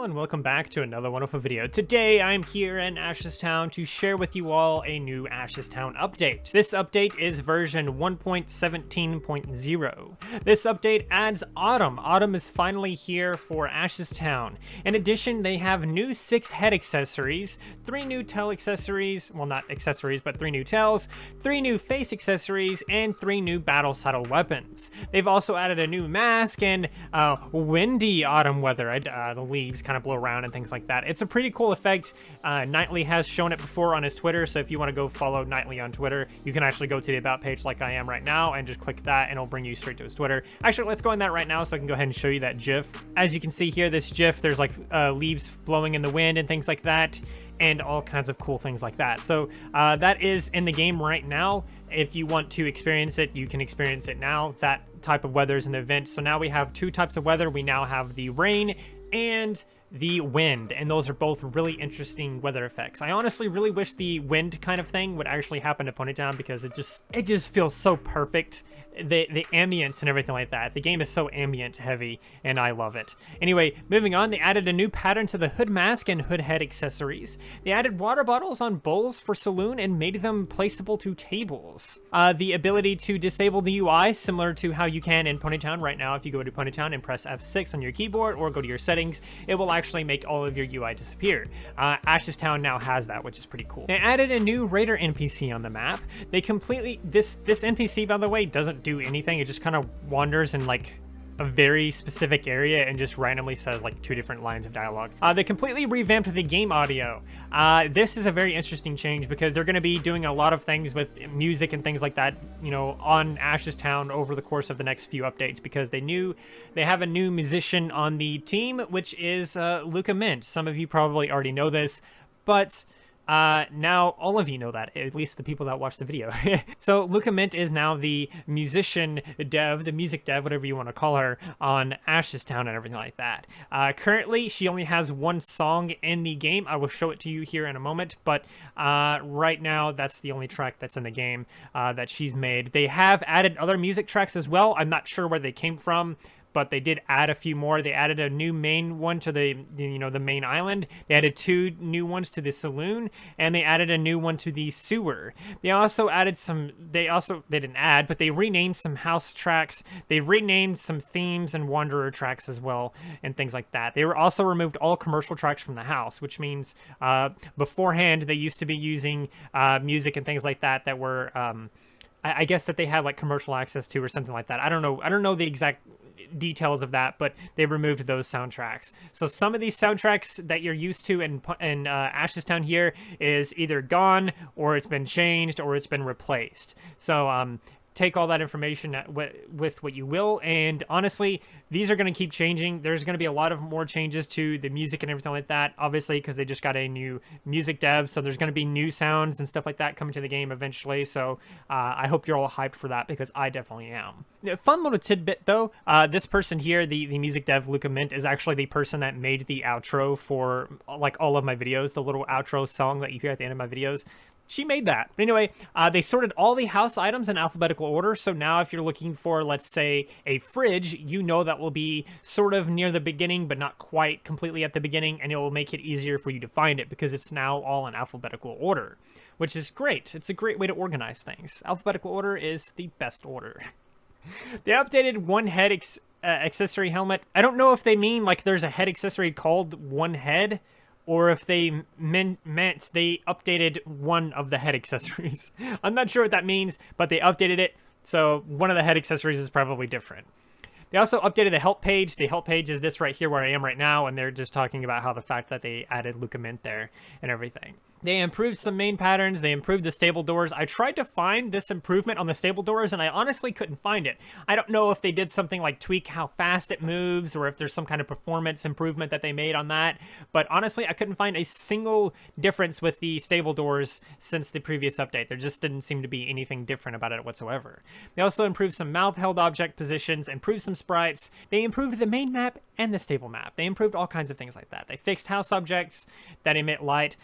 and welcome back to another wonderful video. Today I'm here in Town to share with you all a new Town update. This update is version 1.17.0. This update adds Autumn. Autumn is finally here for Town. In addition, they have new 6 head accessories, 3 new tail accessories, well not accessories, but 3 new tails, 3 new face accessories, and 3 new battle saddle weapons. They've also added a new mask and windy autumn weather. The leaves kind of blow around and things like that. It's a pretty cool effect. Nightly has shown it before on his Twitter, so if you want to go follow Nightly on Twitter, you can actually go to the About page like I am right now and just click that and it'll bring you straight to his Twitter. Actually, let's go in that right now so I can go ahead and show you that GIF. As you can see here, this GIF, there's like leaves blowing in the wind and things like that, and all kinds of cool things like that. So that is in the game right now. If you want to experience it, you can experience it now. That type of weather is an event. So now we have 2 types of weather. We now have the rain and the wind, and those are both really interesting weather effects. I honestly really wish the wind kind of thing would actually happen to Ponytown because it just feels so perfect. The ambience and everything like that. The game is so ambient heavy and I love it. Anyway, moving on, they added a new pattern to the hood mask and hood head accessories. They added water bottles on bowls for saloon and made them placeable to tables. The ability to disable the UI, similar to how you can in Ponytown right now. If you go to Ponytown and press F6 on your keyboard or go to your settings, it will actually make all of your UI disappear. Town now has that, which is pretty cool. They added a new Raider NPC on the map. They completely, this NPC, by the way, doesn't do anything. It just kind of wanders in like a very specific area and just randomly says like 2 different lines of dialogue. They completely revamped the game audio. This is a very interesting change because they're going to be doing a lot of things with music and things like that, you know, on Town over the course of the next few updates, because they have a new musician on the team, which is Luca Mint. Some of you probably already know this, but now all of you know that, at least the people that watch the video. So Luca Mint is now the musician dev, the music dev, whatever you want to call her, on Town and everything like that. Currently, she only has 1 song in the game. I will show it to you here in a moment, but right now, that's the only track that's in the game that she's made. They have added other music tracks as well. I'm not sure where they came from, but they did add a few more. They added a new main one to the main island. They added 2 new ones to the saloon, and they added a new one to the sewer. They also added some, they didn't add, but they renamed some house tracks. They renamed some themes and wanderer tracks as well, and things like that. They were also removed all commercial tracks from the house, which means beforehand they used to be using music and things like that that were, I guess that they had like commercial access to or something like that. I don't know the exact details of that, but they removed those soundtracks. So some of these soundtracks that you're used to in Town here is either gone, or it's been changed, or it's been replaced. So take all that information with what you will, and honestly, these are going to keep changing. There's going to be a lot of more changes to the music and everything like that, obviously, because they just got a new music dev, so there's going to be new sounds and stuff like that coming to the game eventually, so I hope you're all hyped for that, because I definitely am. Fun little tidbit, though, this person here, the music dev, Luca Mint, is actually the person that made the outro for, like, all of my videos, the little outro song that you hear at the end of my videos. She made that. But anyway, they sorted all the house items in alphabetical order, so now if you're looking for, let's say, a fridge, you know that will be sort of near the beginning, but not quite completely at the beginning, and it will make it easier for you to find it, because it's now all in alphabetical order, which is great. It's a great way to organize things. Alphabetical order is the best order. They updated 1 head accessory helmet. I don't know if they mean like there's a head accessory called 1 head, or if they meant they updated 1 of the head accessories. I'm not sure what that means, but they updated it, so 1 of the head accessories is probably different. They also updated the help page. The help page is this right here where I am right now, and they're just talking about how the fact that they added Luca Mint there and everything. They improved some main patterns. They improved the stable doors. I tried to find this improvement on the stable doors, and I honestly couldn't find it. I don't know if they did something like tweak how fast it moves, or if there's some kind of performance improvement that they made on that. But honestly, I couldn't find a single difference with the stable doors since the previous update. There just didn't seem to be anything different about it whatsoever. They also improved some mouth-held object positions, improved some sprites. They improved the main map and the stable map. They improved all kinds of things like that. They fixed house objects that emit light.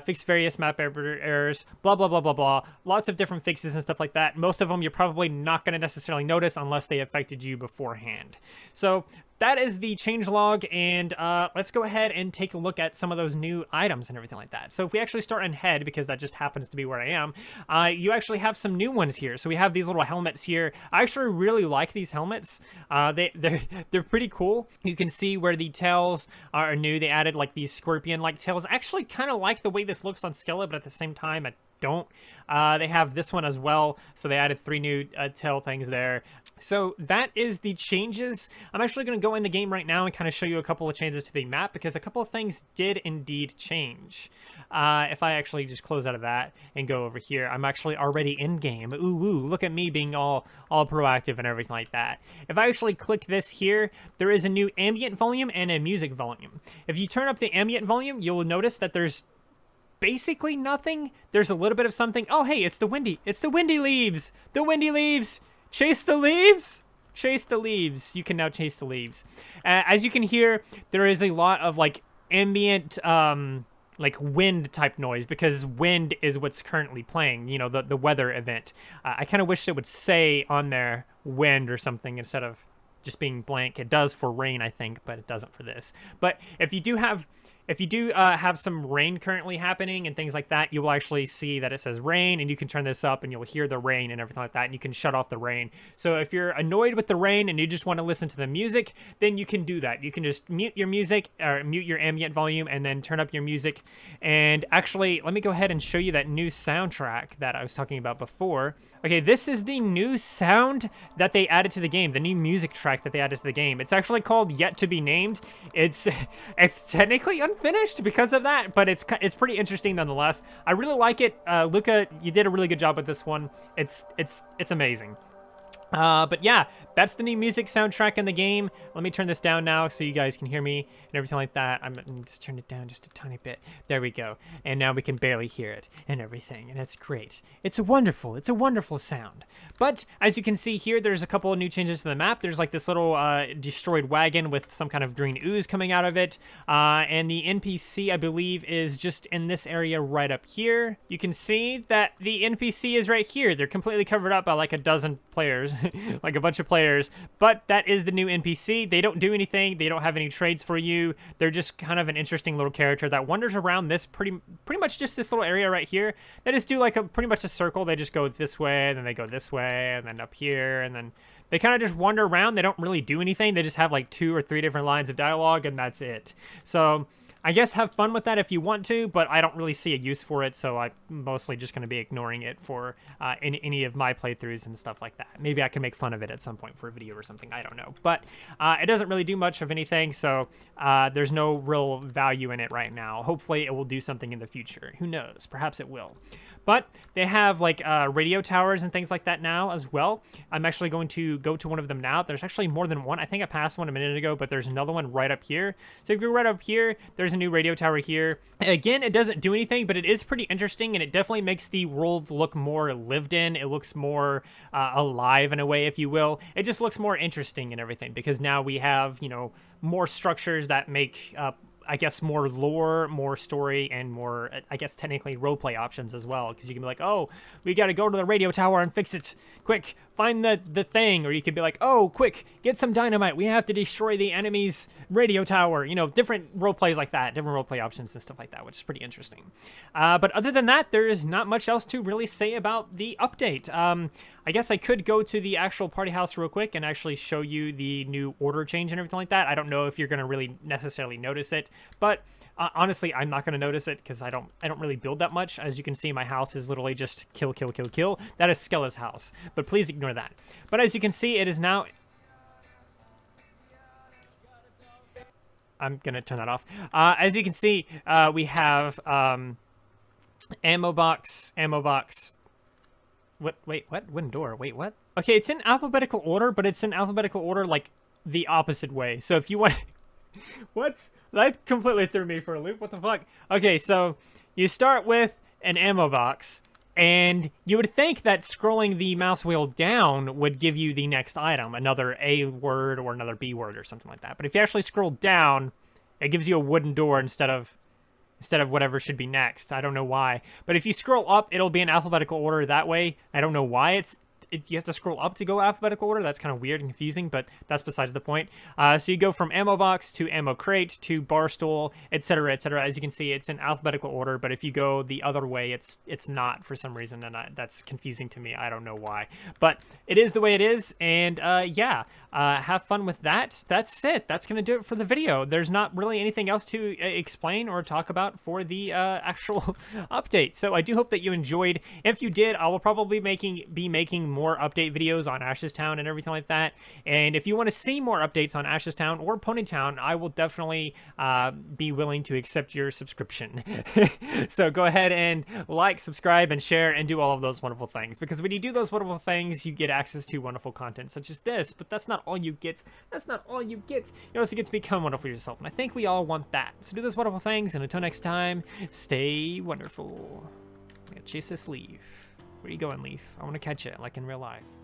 Fix various map errors, blah, blah, blah, blah, blah. Lots of different fixes and stuff like that. Most of them you're probably not going to necessarily notice unless they affected you beforehand. So that is the changelog, and let's go ahead and take a look at some of those new items and everything like that. So if we actually start in head, because that just happens to be where I am, you actually have some new ones here. So we have these little helmets here. I actually really like these helmets. They're pretty cool. You can see where the tails are new. They added like these scorpion-like tails. I actually kind of like the way this looks on Skella, but at the same time, I don't. They have this one as well, so they added 3 new tail things there. So that is the changes. I'm actually going to go in the game right now and kind of show you a couple of changes to the map, because a couple of things did indeed change. If I actually just close out of that and go over here, I'm actually already in game. Ooh, woo, look at me being all proactive and everything like that. If I actually click this here, there is a new ambient volume and a music volume. If you turn up the ambient volume, you'll notice that there's basically nothing. There's a little bit of something. Oh, hey, it's the windy leaves. The windy leaves. Chase the leaves. Chase the leaves. You can now chase the leaves. As you can hear, there is a lot of like ambient like wind type noise, because wind is what's currently playing, you know, the weather event. I kind of wish it would say on there wind or something instead of just being blank. It does for rain, I think, but it doesn't for this. But if you do have some rain currently happening and things like that, you will actually see that it says rain, and you can turn this up and you'll hear the rain and everything like that, and you can shut off the rain. So if you're annoyed with the rain and you just want to listen to the music, then you can do that. You can just mute your music, or mute your ambient volume, and then turn up your music. And actually, let me go ahead and show you that new soundtrack that I was talking about before. Okay, this is the new sound that they added to the game, the new music track that they added to the game. It's actually called Yet to Be Named. It's technically unfinished because of that, but it's pretty interesting nonetheless. I really like it. Luca, you did a really good job with this one. It's amazing. But yeah, that's the new music soundtrack in the game. Let me turn this down now so you guys can hear me and everything like that. I'm just turn it down just a tiny bit. There we go. And now we can barely hear it and everything, and it's great. It's a wonderful sound. But as you can see here, there's a couple of new changes to the map. There's like this little destroyed wagon with some kind of green ooze coming out of it. And the NPC, I believe, is just in this area right up here. You can see that the NPC is right here. They're completely covered up by like a dozen players. Like a bunch of players, but that is the new NPC. They don't do anything. They don't have any trades for you. They're just kind of an interesting little character that wanders around this pretty much just this little area right here. They just do like pretty much a circle. They just go this way, and then they go this way, and then up here, and then they kind of just wander around. They don't really do anything. They just have like 2 or 3 different lines of dialogue, and that's it. So I guess have fun with that if you want to, but I don't really see a use for it, so I'm mostly just going to be ignoring it for any of my playthroughs and stuff like that. Maybe I can make fun of it at some point for a video or something, I don't know. But it doesn't really do much of anything, so there's no real value in it right now. Hopefully it will do something in the future. Who knows? Perhaps it will. But they have like radio towers and things like that now as well. I'm actually going to go to one of them now. There's actually more than one. I think I passed one a minute ago, but there's another one right up here. So if you go right up here, there's a new radio tower here. Again, it doesn't do anything, but it is pretty interesting, and it definitely makes the world look more lived in. It looks more alive in a way, if you will. It just looks more interesting and everything, because now we have, you know, more structures that make I guess more lore, more story, and more, I guess, technically roleplay options as well. Because you can be like, oh, we got to go to the radio tower and fix it. Quick, find the thing. Or you could be like, oh, quick, get some dynamite. We have to destroy the enemy's radio tower. You know, different roleplays like that, different roleplay options and stuff like that, which is pretty interesting. But other than that, there is not much else to really say about the update. I guess I could go to the actual party house real quick and actually show you the new order change and everything like that. I don't know if you're going to really necessarily notice it, but honestly, I'm not going to notice it because I don't really build that much. As you can see, my house is literally just kill, kill, kill, kill. That is Skella's house, but please ignore that. But as you can see, it is now... I'm going to turn that off. As you can see, we have ammo box. Wait, what? Wooden door. Wait, what? Okay, it's in alphabetical order, but it's in alphabetical order, like, the opposite way. So if you want... What? That completely threw me for a loop. What the fuck? Okay, so you start with an ammo box, and you would think that scrolling the mouse wheel down would give you the next item, another A word or another B word or something like that. But if you actually scroll down, it gives you a wooden door instead of whatever should be next. I don't know why. But if you scroll up, it'll be in alphabetical order that way. I don't know why it's you have to scroll up to go alphabetical order. That's kind of weird and confusing, but that's besides the point. So you go from ammo box to ammo crate to bar stool, etc., etc. As you can see, it's in alphabetical order, but if you go the other way, it's not for some reason, and that's confusing to me. I don't know why, but it is the way it is, and yeah, have fun with that. That's it. That's gonna do it for the video. There's not really anything else to explain or talk about for the actual update. So I do hope that you enjoyed. If you did, I will probably be making more update videos on Ashes Town and everything like that. And if you want to see more updates on Ashes Town or Ponytown, I will definitely be willing to accept your subscription. So go ahead and like, subscribe, and share, and do all of those wonderful things. Because when you do those wonderful things, you get access to wonderful content such as this. But that's not all you get. That's not all you get. You also get to become wonderful yourself. And I think we all want that. So do those wonderful things. And until next time, stay wonderful. I'm gonna chase this leaf. Where you going, Leaf? I want to catch it like in real life.